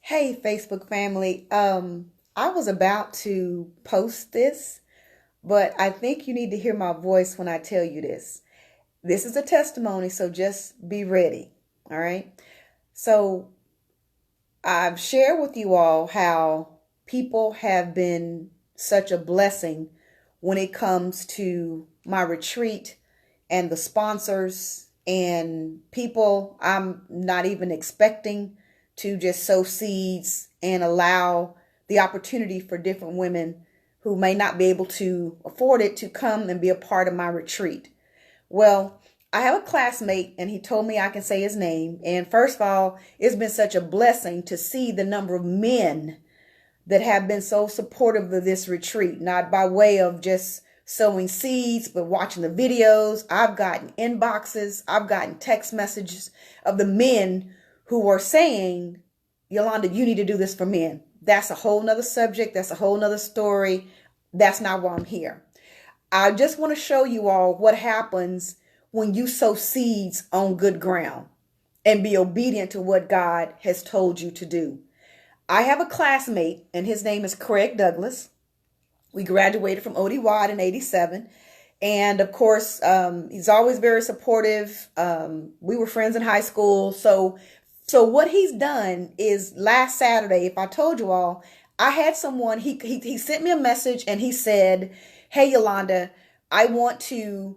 Hey, Facebook family. I was about to post this, but I think you need to hear my voice when I tell you this. This is a testimony, so just be ready. All right. So I've shared with you all how people have been such a blessing when it comes to my retreat and the sponsors and people I'm not even expecting to just sow seeds and allow the opportunity for different women who may not be able to afford it to come and be a part of my retreat. Well, I have a classmate and he told me I can say his name. And first of all, it's been such a blessing to see the number of men that have been so supportive of this retreat, not by way of just sowing seeds, but watching the videos. I've gotten inboxes, I've gotten text messages of the men who are saying, Yolanda, you need to do this for men. That's a whole nother subject. That's a whole nother story. That's not why I'm here. I just want to show you all what happens when you sow seeds on good ground and be obedient to what God has told you to do. I have a classmate and his name is Craig Douglas. We graduated from OD Wide in 87. And of course, he's always very supportive. We were friends in high school. So what he's done is last Saturday, if I told you all, I had someone, he sent me a message and he said, hey, Yolanda, I want to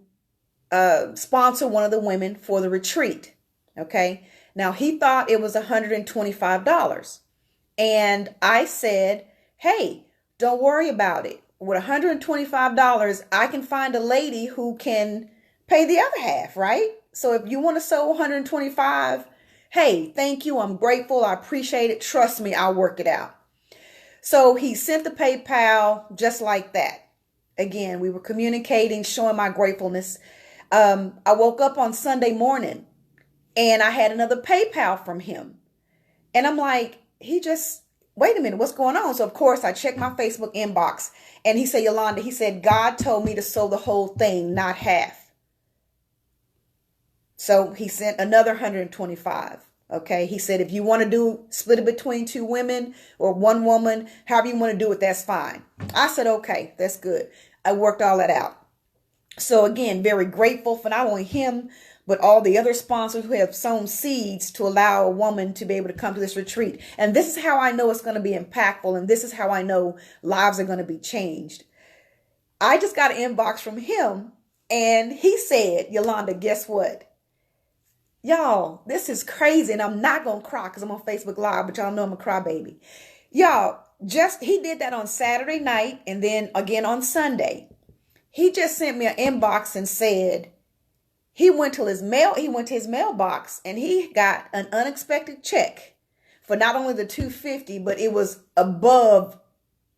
sponsor one of the women for the retreat. Okay. Now he thought it was $125. And I said, hey, don't worry about it. With $125, I can find a lady who can pay the other half, right? So if you want to sow 125, hey, thank you. I'm grateful. I appreciate it. Trust me, I'll work it out. So he sent the PayPal just like that. Again, we were communicating, showing my gratefulness. I woke up on Sunday morning and I had another PayPal from him. And I'm like, wait a minute, what's going on? So of course I checked my Facebook inbox and he said, Yolanda, he said, God told me to sow the whole thing, not half. So he sent another 125. Okay. He said, if you want to split it between two women or one woman, however you want to do it, that's fine. I said, okay, that's good. I worked all that out. So again, very grateful for not only him, but all the other sponsors who have sown seeds to allow a woman to be able to come to this retreat. And this is how I know it's going to be impactful. And this is how I know lives are going to be changed. I just got an inbox from him and he said, Yolanda, guess what? Y'all, this is crazy. And I'm not going to cry because I'm on Facebook Live, but y'all know I'm a crybaby. Y'all, he did that on Saturday night and then again on Sunday. He just sent me an inbox and said, he went to his mailbox and he got an unexpected check for not only the $250, but it was above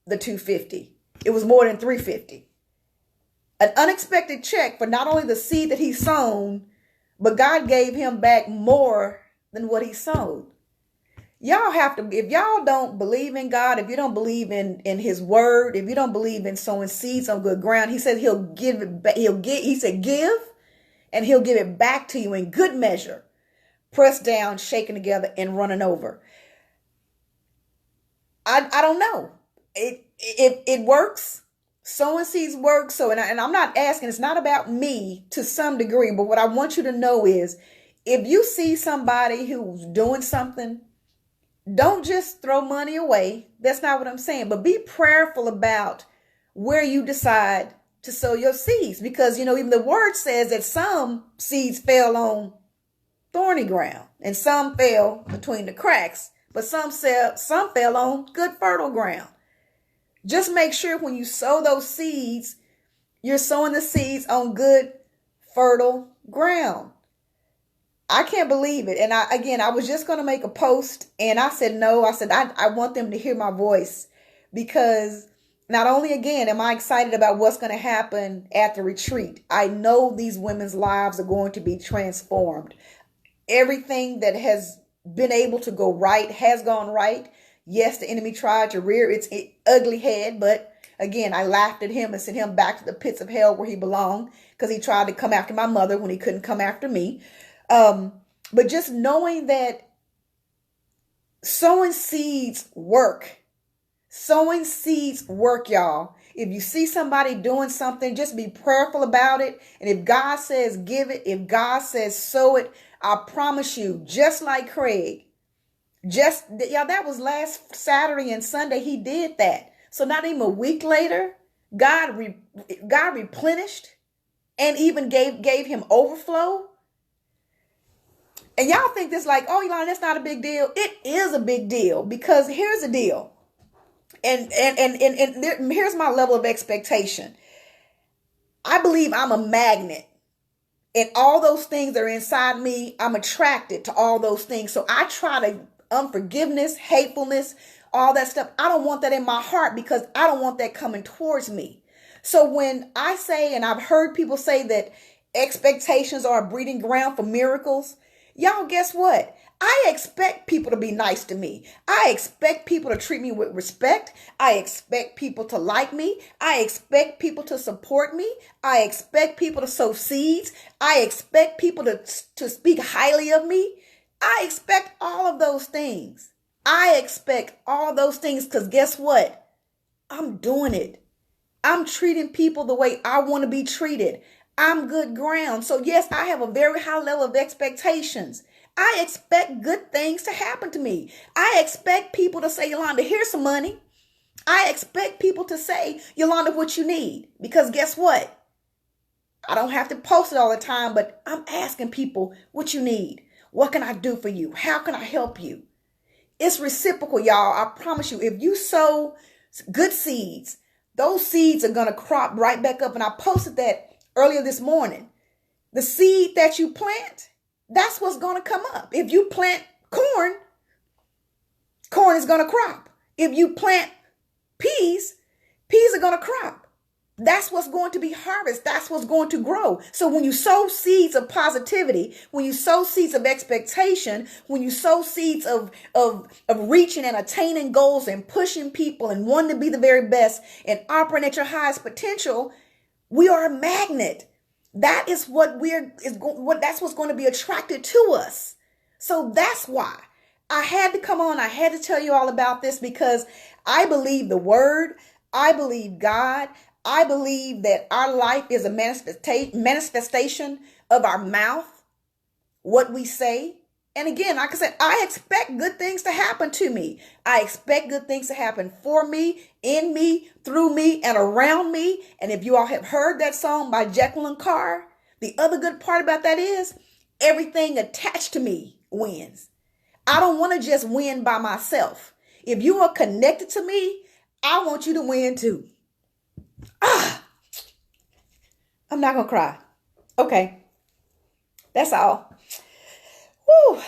the $250. It was more than $350. An unexpected check for not only the seed that he sown, but God gave him back more than what he sowed. Y'all have to, if y'all don't believe in God, if you don't believe in his word, if you don't believe in sowing seeds on good ground, he said he'll give it back. He said, give. And he'll give it back to you in good measure, pressed down, shaken together, and running over. I don't know. It works. Sowing seeds work. So, and I'm not asking, it's not about me to some degree, but what I want you to know is if you see somebody who's doing something, don't just throw money away. That's not what I'm saying, but be prayerful about where you decide to sow your seeds, because, even the word says that some seeds fell on thorny ground and some fell between the cracks, but some fell on good fertile ground. Just make sure when you sow those seeds, you're sowing the seeds on good fertile ground. I can't believe it. And I was just going to make a post and I said, no, I want them to hear my voice, because not only, again, am I excited about what's going to happen at the retreat, I know these women's lives are going to be transformed. Everything that has been able to go right has gone right. Yes, the enemy tried to rear its ugly head, but again, I laughed at him and sent him back to the pits of hell where he belonged, because he tried to come after my mother when he couldn't come after me. But just knowing that Sowing seeds work. Sowing seeds work, y'all. If you see somebody doing something, just be prayerful about it. And if God says give it, if God says sow it, I promise you, just like Craig, that was last Saturday and Sunday, he did that. So not even a week later, God replenished and even gave him overflow. And y'all think this like, oh, Yolanda, that's not a big deal. It is a big deal, because here's the deal. And here's my level of expectation. I believe I'm a magnet, and all those things that are inside me, I'm attracted to all those things. So I try to unforgiveness, hatefulness, all that stuff. I don't want that in my heart, because I don't want that coming towards me. So when I say, and I've heard people say that expectations are a breeding ground for miracles, y'all, guess what? I expect people to be nice to me. I expect people to treat me with respect. I expect people to like me. I expect people to support me. I expect people to sow seeds. I expect people to speak highly of me. I expect all of those things. I expect all those things, because guess what? I'm doing it. I'm treating people the way I want to be treated. I'm good ground. So yes, I have a very high level of expectations. I expect good things to happen to me. I expect people to say, Yolanda, here's some money. I expect people to say, Yolanda, what you need. Because guess what? I don't have to post it all the time, but I'm asking people what you need. What can I do for you? How can I help you? It's reciprocal, y'all. I promise you, if you sow good seeds, those seeds are going to crop right back up. And I posted that earlier this morning. The seed that you plant, that's what's going to come up. If you plant corn, corn is going to crop. If you plant peas, peas are going to crop. That's what's going to be harvested. That's what's going to grow. So when you sow seeds of positivity, when you sow seeds of expectation, when you sow seeds of reaching and attaining goals and pushing people and wanting to be the very best and operating at your highest potential, we are a magnet. That is that's what's going to be attracted to us. So that's why I had to come on. I had to tell you all about this, because I believe the word. I believe God. I believe that our life is a manifestation of our mouth, what we say. And again, like I said, I expect good things to happen to me. I expect good things to happen for me, in me, through me, and around me. And if you all have heard that song by Jacqueline Carr, the other good part about that is everything attached to me wins. I don't want to just win by myself. If you are connected to me, I want you to win too. I'm not going to cry. Okay. That's all. Woo.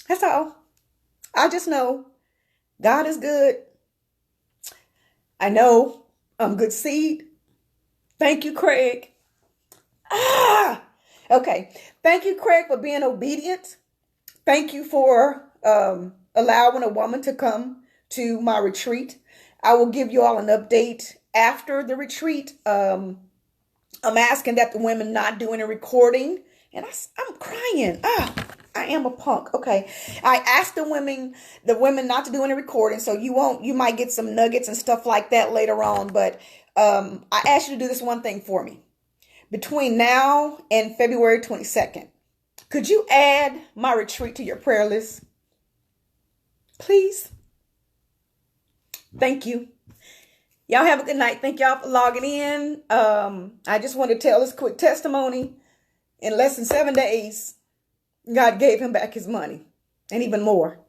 That's all. I just know God is good. I know I'm good seed. Thank you, Craig. Okay. Thank you, Craig, for being obedient. Thank you for allowing a woman to come to my retreat. I will give you all an update after the retreat. I'm asking that the women not do any recording. And I'm crying. I am a punk. Okay. I asked the women not to do any recording. So you might get some nuggets and stuff like that later on. But I asked you to do this one thing for me. Between now and February 22nd, could you add my retreat to your prayer list? Please. Thank you. Y'all have a good night. Thank y'all for logging in. I just want to tell this quick testimony. In less than 7 days, God gave him back his money and even more.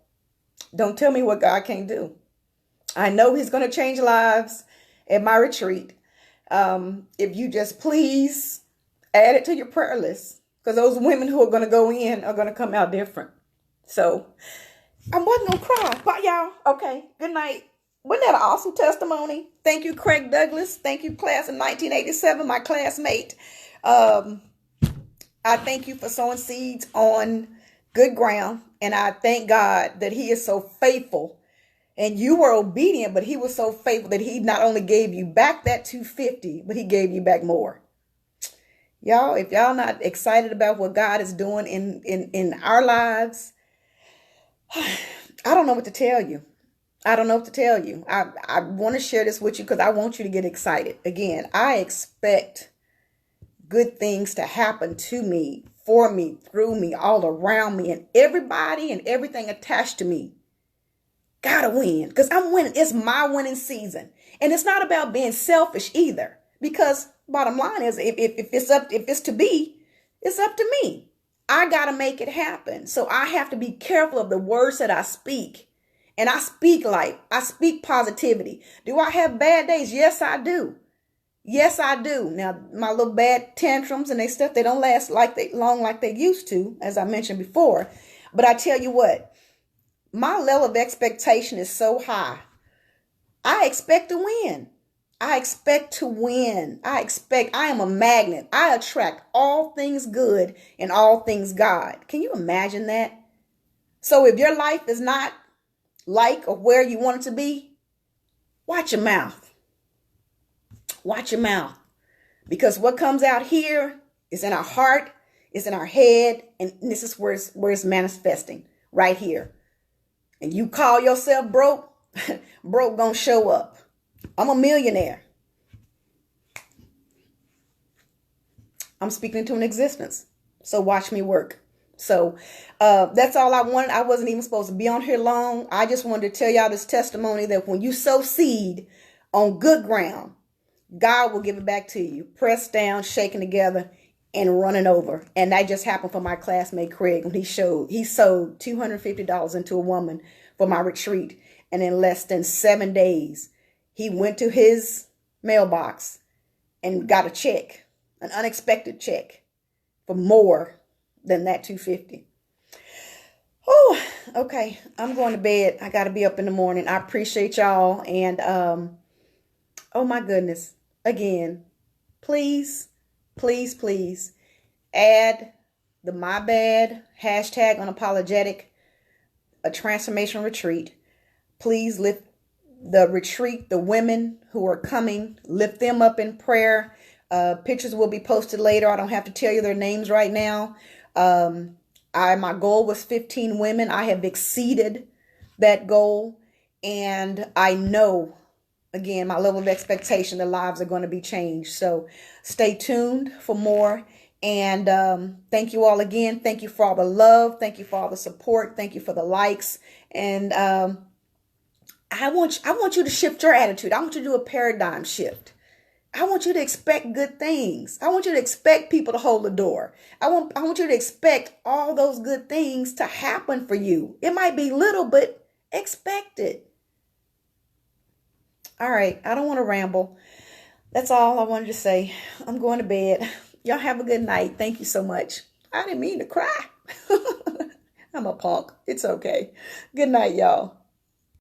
Don't tell me what God can't do. I know he's going to change lives at my retreat. If you just please add it to your prayer list, because those women who are going to go in are going to come out different. So I wasn't going to cry. Bye, y'all. Okay. Good night. Wasn't that an awesome testimony? Thank you, Craig Douglas. Thank you, class of 1987, my classmate. I thank you for sowing seeds on good ground. And I thank God that he is so faithful. And you were obedient, but he was so faithful that he not only gave you back that $250, but he gave you back more. Y'all, if y'all not excited about what God is doing in our lives, I don't know what to tell you. I don't know what to tell you. I want to share this with you because I want you to get excited. Again, I expect good things to happen to me, for me, through me, all around me, and everybody and everything attached to me. Gotta win because I'm winning. It's my winning season. And it's not about being selfish either. Because bottom line is if it's to be, it's up to me. I gotta make it happen. So I have to be careful of the words that I speak. And I speak life. I speak positivity. Do I have bad days? Yes, I do. Yes, I do. Now, my little bad tantrums and they stuff, they don't last long like they used to, as I mentioned before. But I tell you what, my level of expectation is so high. I expect to win. I expect to win. I am a magnet. I attract all things good and all things God. Can you imagine that? So if your life is not like or where you want it to be, watch your mouth. Watch your mouth. Because what comes out here is in our heart, is in our head, and this is where it's manifesting, right here. And you call yourself broke, broke gonna show up. I'm a millionaire. I'm speaking to an existence. So watch me work. So that's all I wanted. I wasn't even supposed to be on here long. I just wanted to tell y'all this testimony that when you sow seed on good ground, God will give it back to you. Pressed down, shaken together, and running over. And that just happened for my classmate Craig when he sold $250 into a woman for my retreat. And in less than 7 days, he went to his mailbox and got a check, an unexpected check for more than that $250. Oh, okay. I'm going to bed. I got to be up in the morning. I appreciate y'all. And oh my goodness. Again, please, please, please add the My Bad hashtag unapologetic, a transformation retreat. Please lift the retreat, the women who are coming, lift them up in prayer. Pictures will be posted later. I don't have to tell you their names right now. My goal was 15 women. I have exceeded that goal. And I know, again, my level of expectation, the lives are going to be changed. So stay tuned for more. And thank you all again. Thank you for all the love. Thank you for all the support. Thank you for the likes. And I want you to shift your attitude. I want you to do a paradigm shift. I want you to expect good things. I want you to expect people to hold the door. I want you to expect all those good things to happen for you. It might be little, but expect it. All right. I don't want to ramble. That's all I wanted to say. I'm going to bed. Y'all have a good night. Thank you so much. I didn't mean to cry. I'm a punk. It's okay. Good night, y'all.